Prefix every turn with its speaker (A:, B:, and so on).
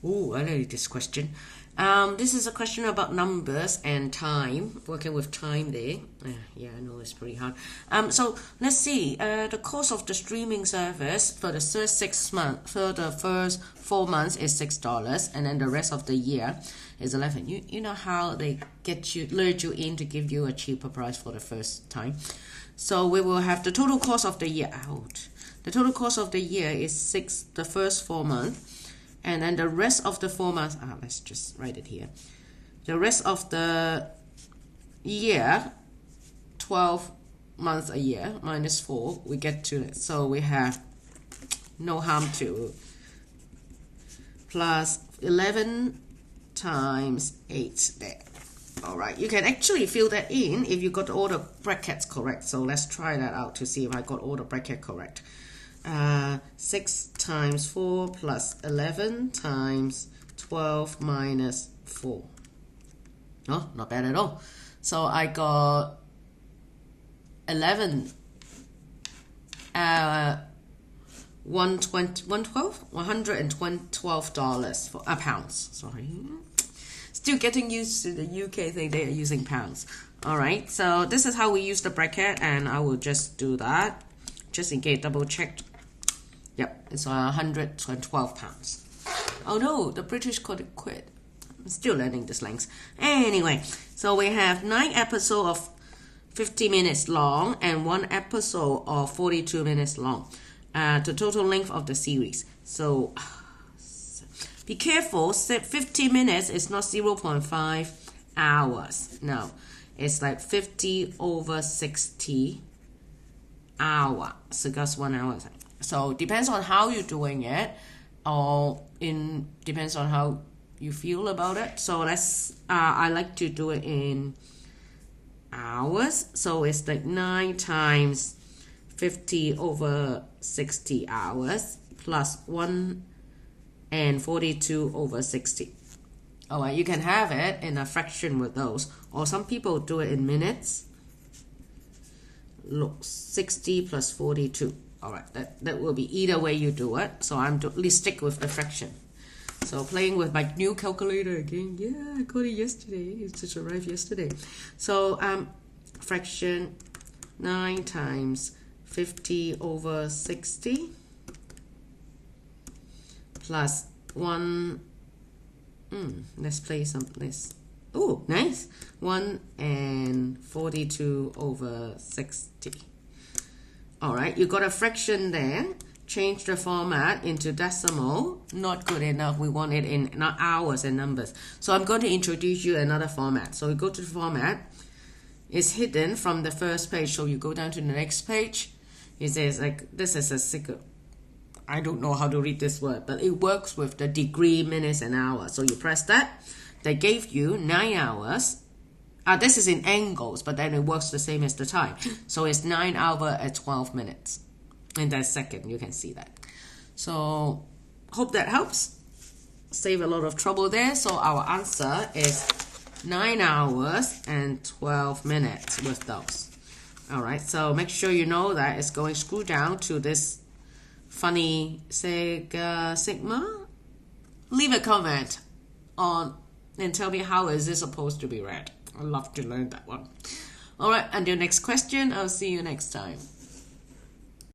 A: Oh, I like this question. This is a question about numbers and time, working with time there. Yeah, I know it's pretty hard. So let's see. The cost of the streaming service for the first 6 months, for the first 4 months is $6, and then the rest of the year is 11. You know how they lure you in to give you a cheaper price for the first time. So we will have the total cost of the year out. The total cost of the year is the first 4 months. And then the rest of the 4 months, let's just write it here. The rest of the year, 12 months a year, minus 4, we get to it. So we have no harm to plus 11 times 8 there. Alright, you can actually fill that in if you got all the brackets correct. So let's try that out to see if I got all the brackets correct. 6 times 4 plus 11 times 12 minus 4. Oh, not bad at all. So I got 11, $112 for pounds. Sorry, still getting used to the UK thing. They are using pounds. All right, so this is how we use the bracket, and I will just do that just in case, double checked. Yep, it's 112 pounds. Oh no, the British got it quit. I'm still learning the slangs. Anyway, so we have 9 episodes of 50 minutes long and 1 episode of 42 minutes long. The total length of the series. So be careful, 50 minutes is not 0.5 hours. No, it's like 50 over 60 hours. So that's 1 hour. So depends on how you're doing it, or depends on how you feel about it. So I like to do it in hours. So it's like 9 times 50 over 60 hours plus 1 and 42 over 60. Alright, you can have it in a fraction with those, or some people do it in minutes. Look, 60 plus 42. Alright, that will be either way you do it. So I'm totally stick with the fraction. So playing with my new calculator again. Yeah, I got it yesterday. It just arrived yesterday. So fraction 9 times 50 over 60 plus 1. Let's play some this. Oh, nice. 1 and 42 over 60. Alright, you got a fraction there. Change the format into decimal. Not good enough. We want it in not hours and numbers. So I'm going to introduce you another format. So we go to the format. It's hidden from the first page. So you go down to the next page. It says like this is a second. I don't know how to read this word, but it works with the degree, minutes, and hours. So you press that. They gave you 9 hours. This is in angles, but then it works the same as the time. So it's 9 hours at 12 minutes. In that second, you can see that. So hope that helps. Save a lot of trouble there. So our answer is 9 hours and 12 minutes with those. Alright, so make sure you know that it's going screw down to this funny sigma. Leave a comment on and tell me how is this supposed to be read. I'd love to learn that one. Alright, until next question, I'll see you next time.